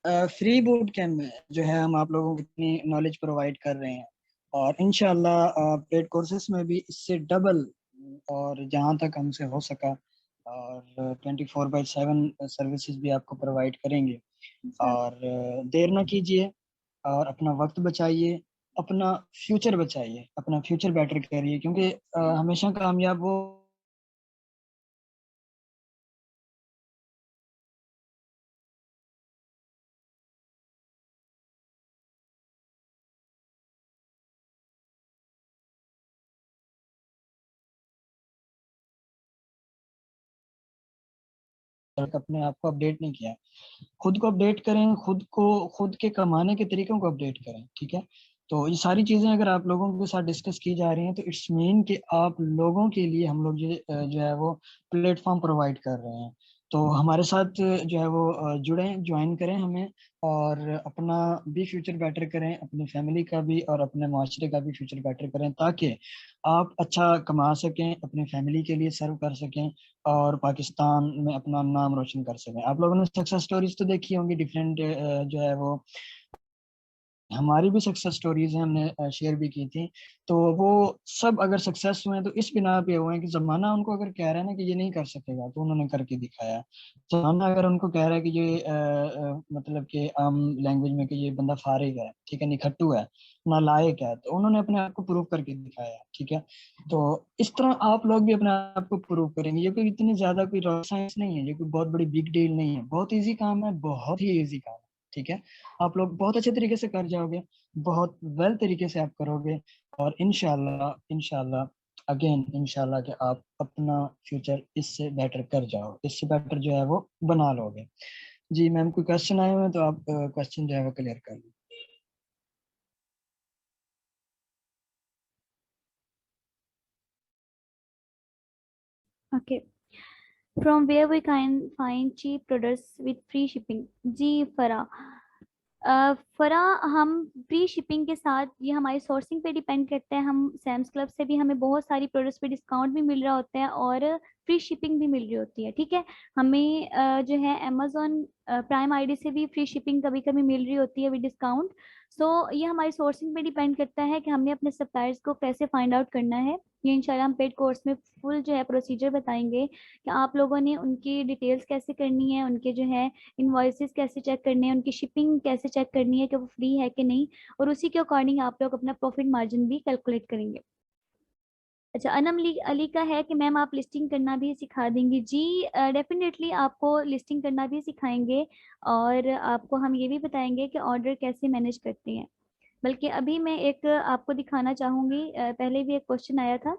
फ्री बूट कैम्प में जो है हम आप लोगों को इतनी नॉलेज प्रोवाइड कर रहे हैं, और इंशाल्लाह पेड कोर्सेज में भी इससे डबल और जहाँ तक हमसे हो सका, और 24/7 सर्विसेज भी आपको प्रोवाइड करेंगे। और देर ना कीजिए और अपना वक्त बचाइए, अपना फ्यूचर बचाइए, अपना फ्यूचर बेटर करिए, क्योंकि हमेशा कामयाब वो अपने आप को अपडेट नहीं किया है। खुद को अपडेट करें, खुद को खुद के कमाने के तरीकों को अपडेट करें, ठीक है। तो ये सारी चीजें अगर आप लोगों के साथ डिस्कस की जा रही हैं तो इट्स मीन कि आप लोगों के लिए हम लोग जो है वो प्लेटफॉर्म प्रोवाइड कर रहे हैं। तो हमारे साथ जो है वो जुड़ें, ज्वाइन करें हमें, और अपना भी फ्यूचर बेटर करें, अपनी फैमिली का भी और अपने माशरे का भी फ्यूचर बेटर करें, ताकि आप अच्छा कमा सकें, अपनी फैमिली के लिए सर्व कर सकें और पाकिस्तान में अपना नाम रोशन कर सकें। आप लोगों ने सक्सेस स्टोरीज तो देखी होंगी डिफरेंट, जो है वो हमारी भी सक्सेस स्टोरीज हैं, हमने शेयर भी की थी। तो वो सब अगर सक्सेस हुए हैं तो इस बिना पे हुए हैं कि जमाना उनको अगर कह रहा है ना कि ये नहीं कर सकेगा तो उन्होंने करके दिखाया। जमाना अगर उनको कह रहा है कि ये मतलब कि आम लैंग्वेज में कि ये बंदा फारिग है, ठीक है, निखट्टू है, नालायक है, तो उन्होंने अपने आप को प्रूव करके दिखाया, ठीक है। तो इस तरह आप लोग भी अपने आप को प्रूव करेंगे। ये कोई इतनी ज्यादा कोई रॉकेट साइंस नहीं है, ये कोई बहुत बड़ी बिग डील नहीं है, बहुत इजी काम है, बहुत ही इजी काम है, ठीक है। आप लोग बहुत अच्छे तरीके से कर जाओगे, बहुत वेल तरीके से आप करोगे, और इंशाल्लाह इंशाल्लाह अगेन इंशाल्लाह कि आप अपना फ्यूचर इससे बेटर कर जाओ, इससे बेटर जो है वो बना लोगे। जी मैम, कोई क्वेश्चन आए हुए हैं तो आप क्वेश्चन जो है वो क्लियर कर लो। Okay. From where we can find cheap products with free shipping? जी फरा, फरा, हम फ्री शिपिंग के साथ ये हमारी सोर्सिंग पे डिपेंड करते हैं। हम सैम्स क्लब से भी हमें बहुत सारी प्रोडक्ट्स पे डिस्काउंट भी मिल रहा होता है और फ्री शिपिंग भी मिल रही होती है, ठीक है। हमें जो है अमेजोन प्राइम आईडी से भी फ्री शिपिंग कभी कभी मिल रही होती है विद डिस्काउंट। सो ये हमारी सोर्सिंग पे डिपेंड करता है कि हमने अपने सप्लायर्स को कैसे फाइंड आउट करना है। ये इंशाल्लाह हम पेड कोर्स में फुल जो है प्रोसीजर बताएंगे कि आप लोगों ने उनकी डिटेल्स कैसे करनी है, उनके जो है इनवॉइसेस कैसे चेक करने हैं, उनकी शिपिंग कैसे चेक करनी है कि वो फ्री है कि नहीं, और उसी के अकॉर्डिंग आप लोग अपना प्रॉफिट मार्जिन भी कैलकुलेट करेंगे। अच्छा, अनम अली का है कि मैम आप लिस्टिंग करना भी सिखा देंगी? जी डेफिनेटली आपको लिस्टिंग करना भी सिखाएंगे, और आपको हम ये भी बताएंगे कि ऑर्डर कैसे मैनेज करते हैं। बल्कि अभी मैं एक आपको दिखाना चाहूंगी, पहले भी एक क्वेश्चन आया था।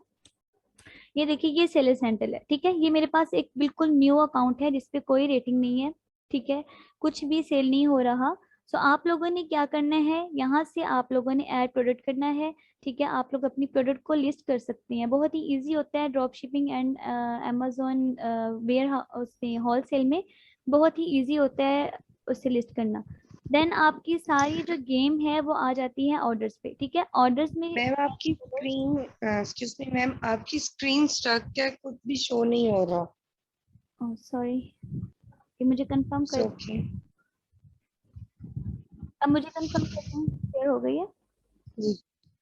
ये देखिए, ये सेलर्स हैंडल है, ठीक है। ये मेरे पास एक बिल्कुल न्यू अकाउंट है जिसपे कोई रेटिंग नहीं है, ठीक है, कुछ भी सेल नहीं हो रहा। सो आप लोगों ने क्या करना है, यहाँ से आप लोगों ने ऐड प्रोडक्ट करना है, ठीक है। आप लोग अपनी प्रोडक्ट को लिस्ट कर सकते हैं, बहुत ही इजी होता है drop shipping and Amazon ware उससे होलसेल में बहुत ही इजी होता है उससे लिस्ट करना। देन आपकी सारी जो गेम है वो आ जाती है ऑर्डर्स पे, ठीक है। ऑर्डर्स में मैम आपकी स्क्रीन, एक्सक्यूज मी मैम, आपकी स्क्रीन स्ट्रक है, कुछ भी शो नहीं हो रहा। सॉरी, ये मुझे कंफर्म इट्स कर, ओके। अब मुझे कंफर्म करना क्लियर हो गई है? जी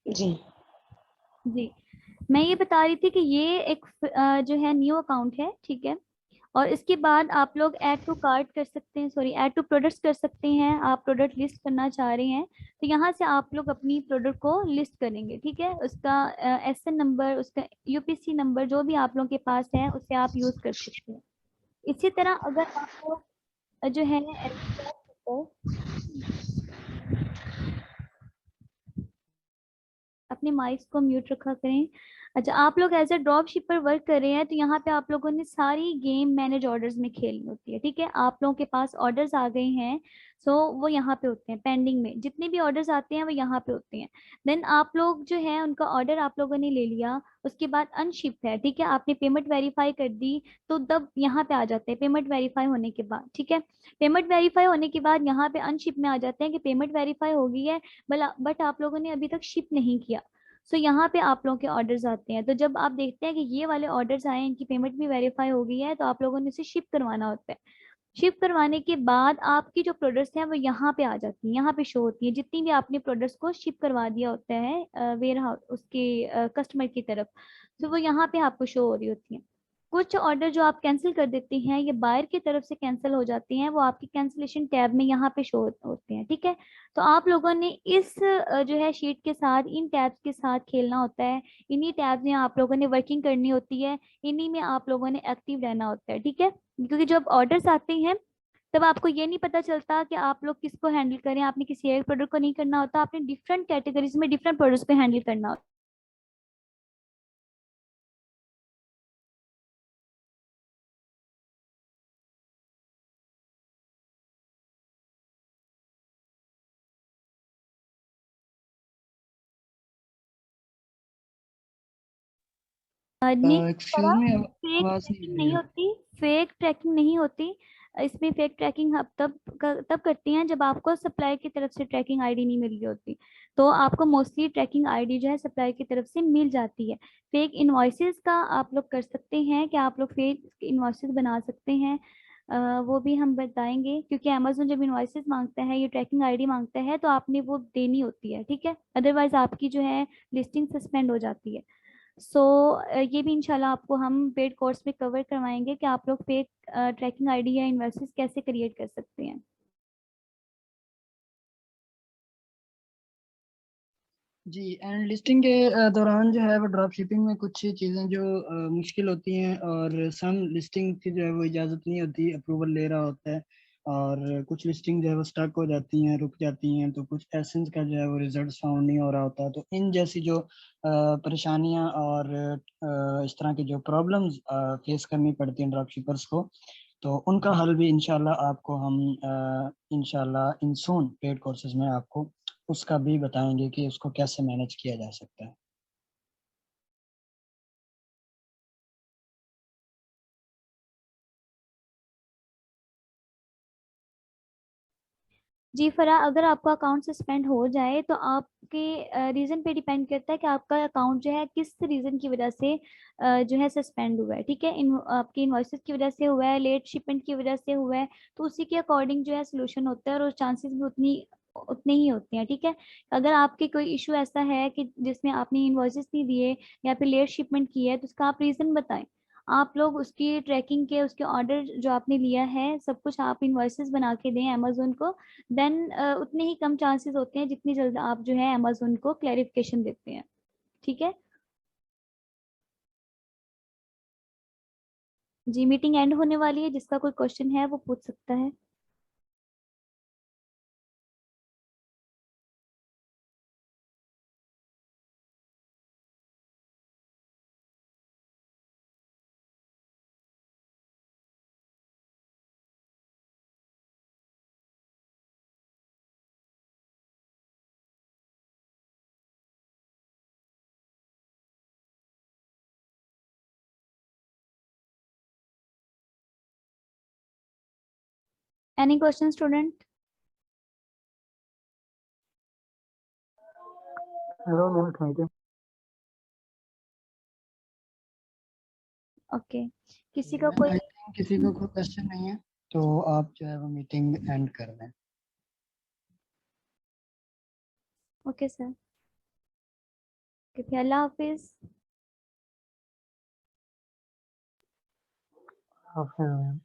जी। जी, मैं ये बता रही थी कि ये एक जो है न्यू अकाउंट है, ठीक है। और इसके बाद आप लोग ऐड टू कार्ट कर सकते हैं, सॉरी ऐड टू प्रोडक्ट्स कर सकते हैं। आप प्रोडक्ट लिस्ट करना चाह रहे हैं तो यहाँ से आप लोग अपनी प्रोडक्ट को लिस्ट करेंगे, ठीक है। उसका एसएन नंबर, उसका यूपीसी नंबर जो भी आप लोगों के पास है उसे आप यूज कर सकते हैं। इसी तरह अगर आप लोग जो है अपने माइक्स को म्यूट रखा करें। अच्छा, आप लोग as a drop shipper work कर रहे हैं तो यहाँ पे आप लोगों ने सारी गेम मैनेज ऑर्डर्स में खेलनी होती है, ठीक है। आप लोगों के पास ऑर्डर्स आ गए हैं, सो वो यहाँ पे होते हैं पेंडिंग में, जितने भी ऑर्डर्स आते हैं वो यहाँ पे होते हैं। देन आप लोग जो है उनका ऑर्डर आप लोगों ने ले लिया, उसके बाद अनशिप है, ठीक है, आपने पेमेंट वेरीफाई कर दी, तो तब यहाँ पे आ जाते हैं पेमेंट वेरीफाई होने के बाद, ठीक है। पेमेंट वेरीफाई होने के बाद यहाँ पे अनशिप में आ जाते हैं कि पेमेंट वेरीफाई हो गई है, बट आप लोगों ने अभी तक शिप नहीं किया। सो यहाँ पे आप लोगों के ऑर्डर्स आते हैं। तो जब आप देखते हैं कि ये वाले ऑर्डर्स आए, इनकी पेमेंट भी वेरीफाई हो गई है, तो आप लोगों ने इसे शिप करवाना होता है। शिप करवाने के बाद आपकी जो प्रोडक्ट्स हैं वो यहाँ पे आ जाती हैं, यहाँ पे शो होती हैं, जितनी भी आपने प्रोडक्ट्स को शिप करवा दिया होता है वेयर हाउस उसके कस्टमर की तरफ, तो वो यहाँ पे आपको शो हो रही होती हैं। कुछ ऑर्डर जो आप कैंसिल कर देते हैं, ये बायर की तरफ से कैंसिल हो जाते हैं, वो आपकी कैंसिलेशन टैब में यहाँ पे शो होते हैं, ठीक है। तो आप लोगों ने इस जो है शीट के साथ, इन टैब्स के साथ खेलना होता है। इन्हीं टैब्स में आप लोगों ने वर्किंग करनी होती है, इन्हीं में आप लोगों ने एक्टिव रहना होता है, ठीक है। क्योंकि जब ऑर्डर्स आते हैं तब आपको ये नहीं पता चलता कि आप लोग किसको हैंडल करें, आपने किसी एक प्रोडक्ट को नहीं करना होता, आपने डिफरेंट कैटेगरीज में डिफरेंट प्रोडक्ट्स को हैंडल करना होता है। एक्सक्यूज मी, फेक आवाज नहीं ट्रैकिंग आ रही नहीं है। होती, फेक ट्रैकिंग नहीं होती। इसमें फेक ट्रैकिंग आप तब करती हैं जब आपको सप्लाई की तरफ से ट्रैकिंग आईडी नहीं मिल रही होती। तो आपको मोस्टली ट्रैकिंग आईडी जो है सप्लाई की तरफ से मिल जाती है। फेक इनवॉइसेस का आप लोग कर सकते हैं कि आप लोग फेक इनवॉइसेस बना सकते हैं, वो भी हम बताएंगे। क्योंकि अमेजोन जब इनवॉइसेस मांगता है, ये ट्रैकिंग आईडी मांगता है, तो आपने वो देनी होती है, ठीक है। अदरवाइज आपकी जो है लिस्टिंग सस्पेंड हो जाती है। सो ये भी इंशाल्लाह आपको हम पेड कोर्स में कवर करवाएंगे कि आप लोग फेक ट्रैकिंग आईडी या इन्वेस्टर्स कैसे क्रिएट कर सकते हैं। जी, एंड लिस्टिंग के दौरान जो है वो ड्रॉप शिपिंग में कुछ चीज़ें जो मुश्किल होती हैं, और सम लिस्टिंग की जो है वो इजाज़त नहीं होती, अप्रूवल ले रहा होता है, और कुछ लिस्टिंग जो है वो स्टक हो जाती हैं, रुक जाती हैं, तो कुछ एसेंस का जो है वो रिजल्ट फाउंड नहीं हो रहा होता। तो इन जैसी जो परेशानियां और इस तरह की जो प्रॉब्लम्स फेस करनी पड़ती हैं ड्रॉप शिपर्स को, तो उनका हल भी इंशाल्लाह आपको हम इंशाल्लाह इन सून पेड कोर्सेज में आपको उसका भी बताएंगे कि उसको कैसे मैनेज किया जा सकता है। जी फरा, अगर आपका अकाउंट सस्पेंड हो जाए तो आपके रीज़न पे डिपेंड करता है कि आपका अकाउंट जो है किस रीज़न की वजह से जो है सस्पेंड हुआ है, ठीक है। आपकी इन्वॉइसेस की वजह से हुआ है, लेट शिपमेंट की वजह से हुआ है, तो उसी के अकॉर्डिंग जो है सोल्यूशन होता है, और चांसेस भी उतने ही होते हैं, ठीक है। अगर आपके कोई इशू ऐसा है कि जिसमें आपने इन्वॉइसेस नहीं दिए या फिर लेट शिपमेंट की है, तो उसका आप रीज़न बताएं। आप लोग उसकी ट्रैकिंग के, उसके ऑर्डर जो आपने लिया है, सब कुछ आप इन्वॉइसेस बना के दें अमेजोन को। देन उतने ही कम चांसेस होते हैं जितनी जल्द आप जो है अमेजोन को क्लैरिफिकेशन देते हैं, ठीक है। जी, मीटिंग एंड होने वाली है, जिसका कोई क्वेश्चन है वो पूछ सकता है। Any question student? Hello ma'am, thank you. Okay, किसी का कोई? आई थिंक किसी को कोई क्वेश्चन नहीं है, तो आप जो है वो मीटिंग एंड कर दें। ओके सर, अल्लाह हाफिज। Okay ma'am.